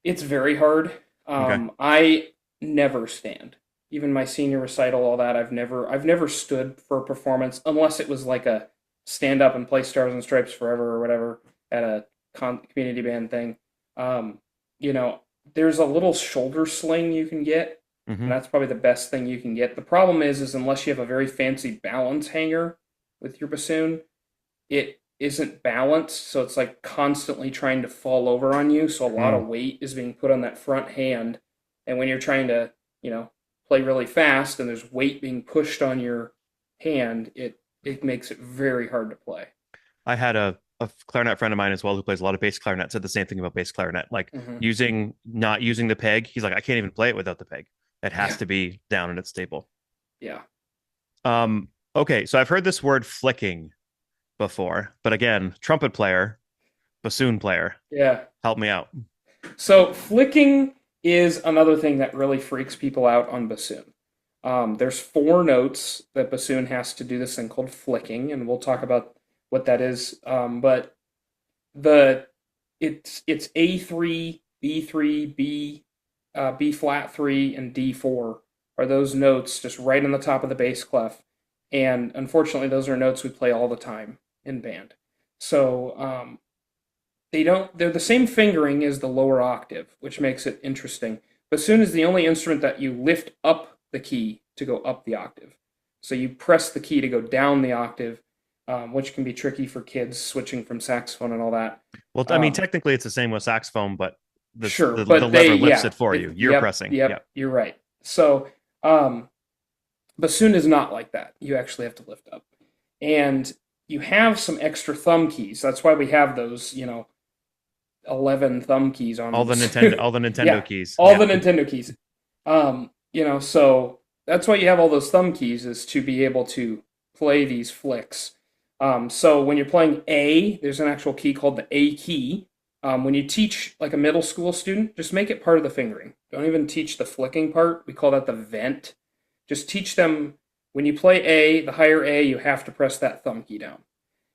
it's very hard. Okay. I never stand. Even my senior recital, all that, I've never stood for a performance unless it was like a stand up and play Stars and Stripes Forever or whatever at a community band thing. Um, you know, there's a little shoulder sling you can get, and Hmm. that's probably the best thing you can get. The problem is unless you have a very fancy balance hanger with your bassoon, it isn't balanced, so it's like constantly trying to fall over on you. So a lot Mm. of weight is being put on that front hand, and when you're trying to, play really fast and there's weight being pushed on your hand, it makes it very hard to play. I had a clarinet friend of mine as well who plays a lot of bass clarinet, said the same thing about bass clarinet. Like Hmm. not using the peg. He's like, I can't even play it without the peg. It has Yeah, to be down and it's stable. yeah, Okay, so I've heard this word flicking before, but again, trumpet player, bassoon player, yeah. help me out. So flicking is another thing that really freaks people out on bassoon. There's four notes that bassoon has to do this thing called flicking, and we'll talk about what that is. But the it's A3, B3, B flat 3, and D4 are those notes just right on the top of the bass clef. And unfortunately, those are notes we play all the time in band. So they're the same fingering as the lower octave, which makes it interesting. Bassoon is the only instrument that you lift up the key to go up the octave. So you press the key to go down the octave, which can be tricky for kids switching from saxophone and all that. Well, I mean, Um, technically it's the same with saxophone, but sure, the but lever lifts it for you. You're yep, pressing. Yeah. yep, you're right. So um, bassoon is not like that. You actually have to lift up, and you have some extra thumb keys. That's why we have those, 11 thumb keys on bassoon. All the Nintendo Yeah, keys. all Yeah. the Nintendo keys. So that's why you have all those thumb keys is to be able to play these flicks. So when you're playing A, there's an actual key called the A key. When you teach like a middle school student, just make it part of the fingering. Don't even teach the flicking part. We call that the vent. Just teach them when you play A, the higher A, you have to press that thumb key down.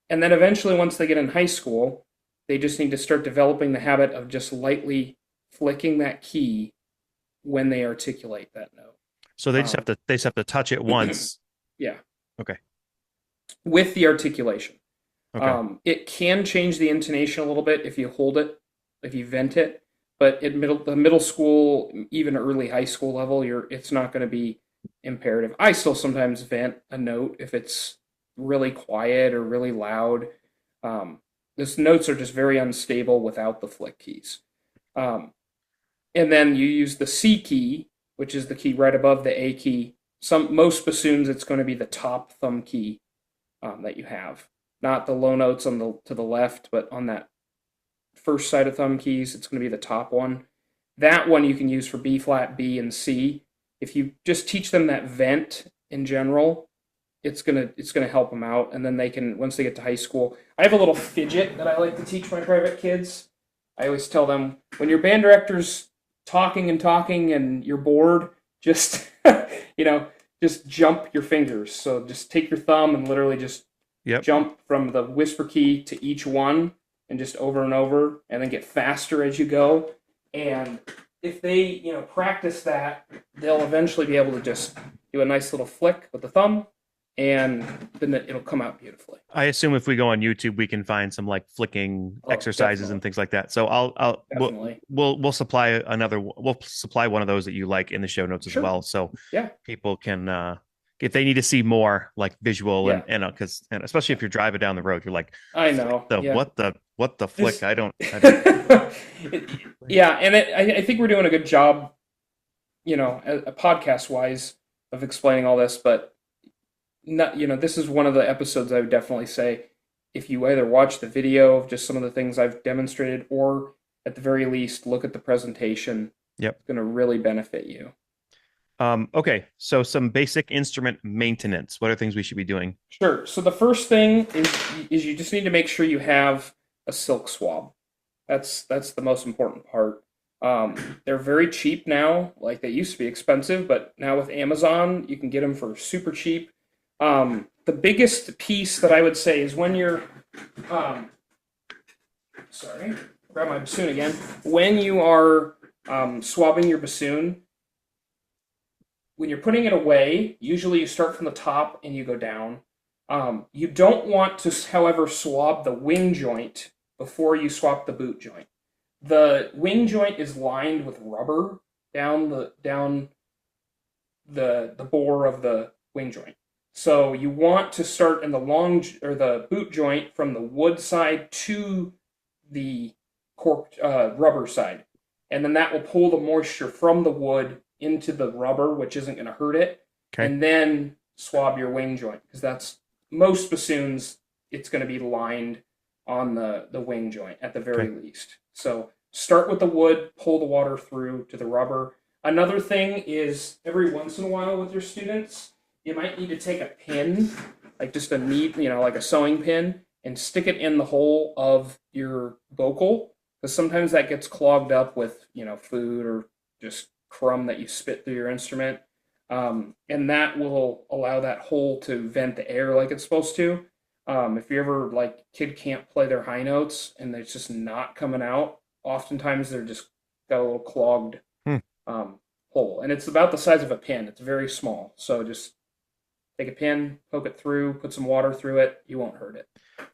And then eventually, once they get in high school, they just need to start developing the habit of just lightly flicking that key when they articulate that note. So Um, they just have to touch it once. yeah, Okay. with the articulation. Okay. It can change the intonation a little bit if you hold it, if you vent it. But at the middle school, even early high school level, it's not going to be imperative. I still sometimes vent a note if it's really quiet or really loud. Um, those notes are just very unstable without the flick keys. Um, and then you use the C key, which is the key right above the A key. Most bassoons, it's going to be the top thumb key that you have, not the low notes on the to the left, but on that first side of thumb keys, it's going to be the top one. That one you can use for B flat, B, and C. If you just teach them that vent in general, it's gonna help them out, and then they can once they get to high school. I have a little fidget that I like to teach my private kids. I always tell them when your band director's talking and talking and you're bored, just you know, just jump your fingers. So just take your thumb and literally just Yep. jump from the whisper key to each one and just over and over and then get faster as you go. And if they, practice that, they'll eventually be able to just do a nice little flick with the thumb and then it'll come out beautifully. I assume if we go on YouTube, we can find some like flicking Oh, exercises and definitely. things like that. So Definitely. we'll supply we'll supply one of those that you like in the show notes as Sure. well, so Yeah. people can if they need to see more like visual Yeah. and because and especially Yeah. if you're driving down the road, you're like I flick know. Yeah. what the flick? Just I don't. yeah, and I think we're doing a good job, podcast wise of explaining all this, but not, this is one of the episodes I would definitely say if you either watch the video of just some of the things I've demonstrated or at the very least look at the presentation, Yep. it's going to really benefit you. Okay, so some basic instrument maintenance. What are things we should be doing? Sure. So the first thing is you just need to make sure you have a silk swab. That's the most important part. They're very cheap now. Like they used to be expensive, but now with Amazon, you can get them for super cheap. The biggest piece that I would say is when you're, um, sorry, grab my bassoon again. When you are swabbing your bassoon, when you're putting it away, usually you start from the top and you go down. You don't want to, however, swab the wing joint before you swap the boot joint. The wing joint is lined with rubber down the bore of the wing joint. So you want to start in the long or the boot joint from the wood side to the cork rubber side, and then that will pull the moisture from the wood into the rubber, which isn't going to hurt it, Okay. and then swab your wing joint because that's most bassoons. It's going to be lined on the wing joint at the very Okay. least. So start with the wood, pull the water through to the rubber. Another thing is every once in a while with your students, you might need to take a pin, like just a neat, like a sewing pin, and stick it in the hole of your vocal, because sometimes that gets clogged up with, food or just crumb that you spit through your instrument. And that will allow that hole to vent the air like it's supposed to. If you ever like kid can't play their high notes and it's just not coming out, oftentimes they're just got a little clogged Hmm. hole, and it's about the size of a pin. It's very small, so just take a pin, poke it through, put some water through it. You won't hurt it.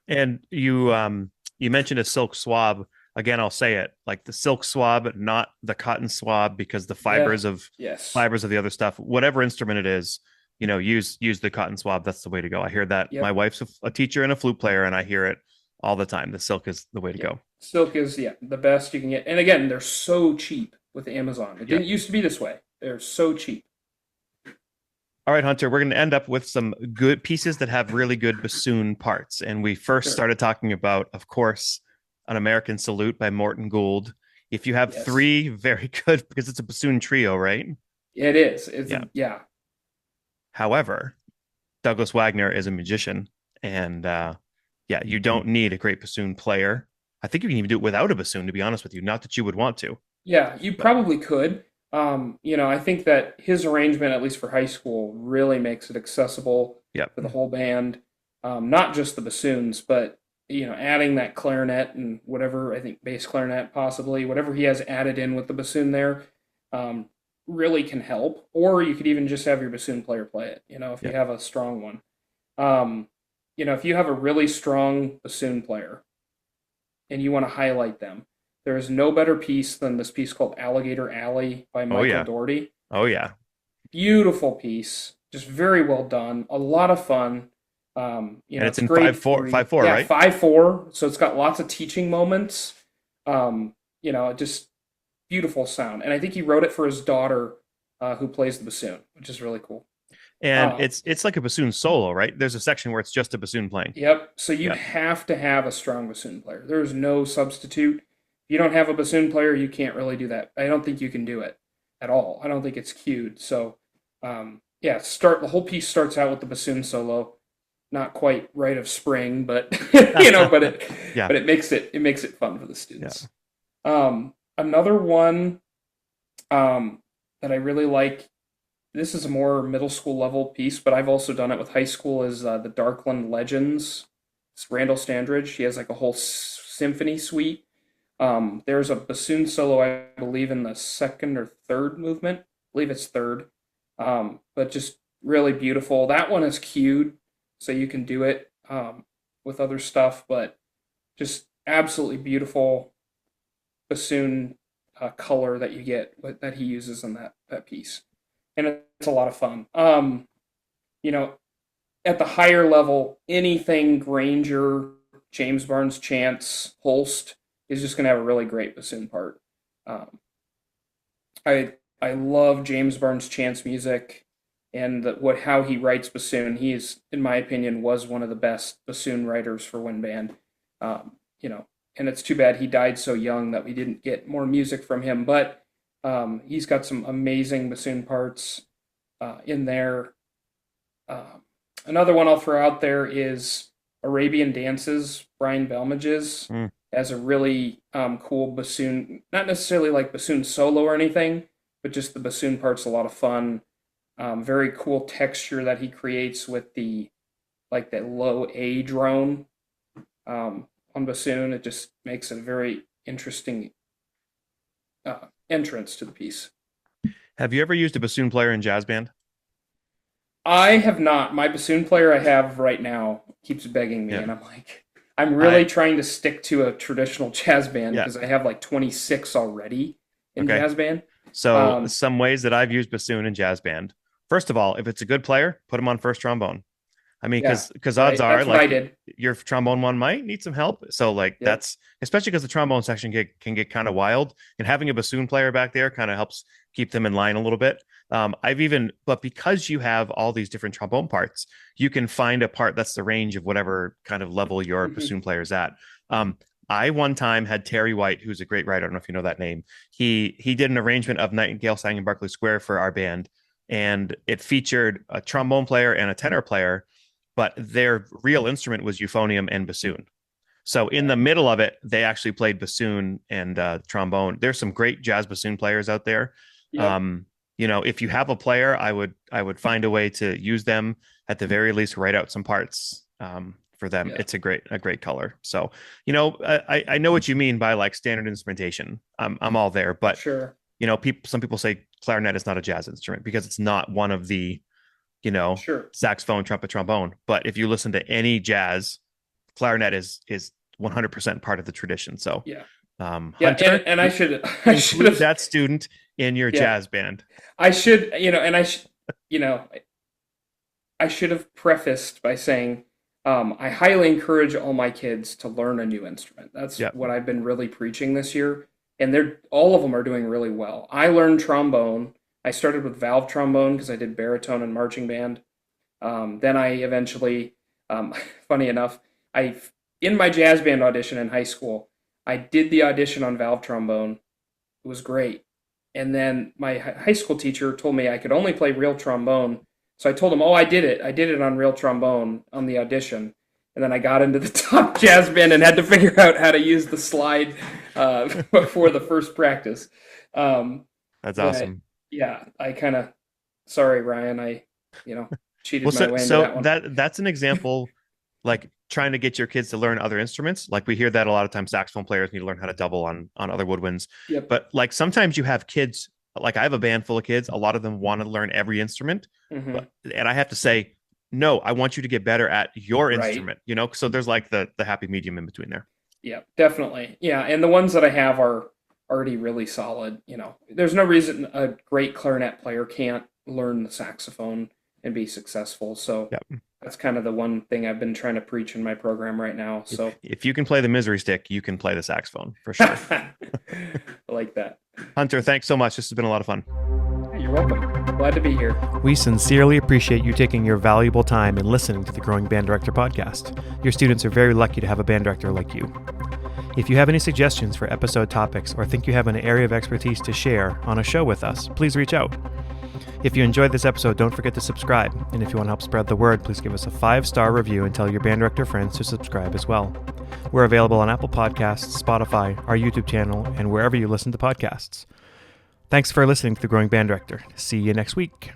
And you mentioned a silk swab. Again, I'll say it like the silk swab, not the cotton swab, because the Yeah. Yes. fibers of the other stuff, whatever instrument it is, use the cotton swab. That's the way to go. I hear that. My Yep. wife's a teacher and a flute player, and I hear it all the time. The silk is the way to Yep. go. Silk is the best you can get, and again, they're so cheap with Amazon. It Yeah. didn't used to be this way. They're so cheap. All right, Hunter, we're going to end up with some good pieces that have really good bassoon parts. And we first Sure. started talking about, of course, An American Salute by Morton Gould. If you have Yes. three very good, because it's a bassoon trio, right? It is. It's Yeah. yeah. However, Douglas Wagner is a magician. And yeah, you don't need a great bassoon player. I think you can even do it without a bassoon, to be honest with you. Not that you would want to, Yeah, you but probably could. I think that his arrangement, at least for high school, really makes it accessible yeah. for the whole band. Not just the bassoons, but adding that clarinet and whatever, I think bass clarinet possibly, whatever he has added in with the bassoon there, um, really can help. Or you could even just have your bassoon player play it, if you Yeah. have a strong one. Um, if you have a really strong bassoon player and you want to highlight them, there is no better piece than this piece called Alligator Alley by Oh, Michael yeah. Doherty. Oh, yeah. Beautiful piece, just very well done, a lot of fun. And it's It's in grade 5/4, three, 5/4, yeah, right? 5/4. So it's got lots of teaching moments. Just beautiful sound, and I think he wrote it for his daughter, who plays the bassoon, which is really cool. And Uh, it's like a bassoon solo, right? There's a section where it's just a bassoon playing. Yep. So you Yeah. have to have a strong bassoon player. There's no substitute. If you don't have a bassoon player, you can't really do that. I don't think you can do it at all. I don't think it's cued. So, yeah, start the whole piece starts out with the bassoon solo. Not quite Rite of Spring, but but it Yeah. but it makes it fun for the Yeah. students. Another one that I really like. This is a more middle school level piece, but I've also done it with high school. Is the Darkland Legends? It's Randall Standridge. He has like a whole symphony suite. There's a bassoon solo, I believe, in the second or third movement. I believe it's third. But just really beautiful. That one is cued, so you can do it with other stuff, but just absolutely beautiful bassoon color that you get that he uses in that piece, and it's a lot of fun. You know, at the higher level, anything Granger, James Barnes Chance, Holst is just going to have a really great bassoon part. Um, I love James Barnes Chance music and how he writes bassoon. He is, in my opinion, was one of the best bassoon writers for one band. Um, you know, and it's too bad he died so young that we didn't get more music from him. But he's got some amazing bassoon parts in there. Um, Another one I'll throw out there is Arabian Dances, Brian Belmage's. Mm. has a really cool bassoon, not necessarily like bassoon solo or anything, but just the bassoon part's a lot of fun. Very cool texture that he creates with the like that low A drone on bassoon. It just makes it a very interesting entrance to the piece. Have you ever used a bassoon player in jazz band? I have not. My bassoon player I have right now keeps begging me, Yeah. and I'm like, I'm really I trying to stick to a traditional jazz band yeah. because I have like 26 already in Okay. jazz band. So Um, some ways that I've used bassoon in jazz band. First of all, if it's a good player, put him on first trombone. I mean, yeah, because odds right. are That's what I like did. your trombone one might need some help. So like Yep. that's especially because the trombone section can get kind of wild, and having a bassoon player back there kind of helps keep them in line a little bit. But because you have all these different trombone parts, you can find a part that's the range of whatever kind of level your Hmm. bassoon player is at. Um, I one time had Terry White, who's a great writer. I don't know if you know that name. He did an arrangement of Nightingale sang in Berkeley Square for our band, and it featured a trombone player and a tenor player, but their real instrument was euphonium and bassoon. So in the middle of it, they actually played bassoon and trombone. There's some great jazz bassoon players out there. Yep. Um, if you have a player, I would find a way to use them at the very least. Write out some parts for them. Yeah. It's a great color. So I know what you mean by like standard instrumentation. I'm all there, but Sure. some people say clarinet is not a jazz instrument because it's not one of the you know, Sure. saxophone, trumpet, trombone. But if you listen to any jazz, clarinet is 100% part of the tradition. So, Yeah. Yeah. Hunter, And I should I should include have that student in your yeah jazz band. I should and you know I should have prefaced by saying I highly encourage all my kids to learn a new instrument. That's Yeah. what I've been really preaching this year, and they're all of them are doing really well. I learned trombone. I started with valve trombone because I did baritone and marching band. Then I eventually, um, funny enough, I in my jazz band audition in high school, I did the audition on valve trombone. It was great. And then my high school teacher told me I could only play real trombone. So I told him, "Oh, I did it. I did it on real trombone on the audition." And then I got into the top jazz band and had to figure out how to use the slide before the first practice. Um, That's but awesome. yeah, I kind of sorry, Ryan. I you know Well, cheated my so way into so that one. that's an example, like trying to get your kids to learn other instruments. Like we hear that a lot of times, saxophone players need to learn how to double on other woodwinds. Yep. But like sometimes you have kids, like I have a band full of kids. A lot of them want to learn every instrument, Hmm. and I have to say, no, I want you to get better at your Right. instrument. So there's like the happy medium in between there. Yeah, definitely. Yeah, and the ones that I have are already really solid. There's no reason a great clarinet player can't learn the saxophone and be successful. So Yeah. that's kind of the one thing I've been trying to preach in my program right now. So If you can play the misery stick, you can play the saxophone for sure. I like that. Hunter, thanks so much. This has been a lot of fun. You're welcome. Glad to be here. We sincerely appreciate you taking your valuable time and listening to the Growing Band Director podcast. Your students are very lucky to have a band director like you. If you have any suggestions for episode topics or think you have an area of expertise to share on a show with us, please reach out. If you enjoyed this episode, don't forget to subscribe. And if you want to help spread the word, please give us a 5-star review and tell your band director friends to subscribe as well. We're available on Apple Podcasts, Spotify, our YouTube channel, and wherever you listen to podcasts. Thanks for listening to The Growing Band Director. See you next week.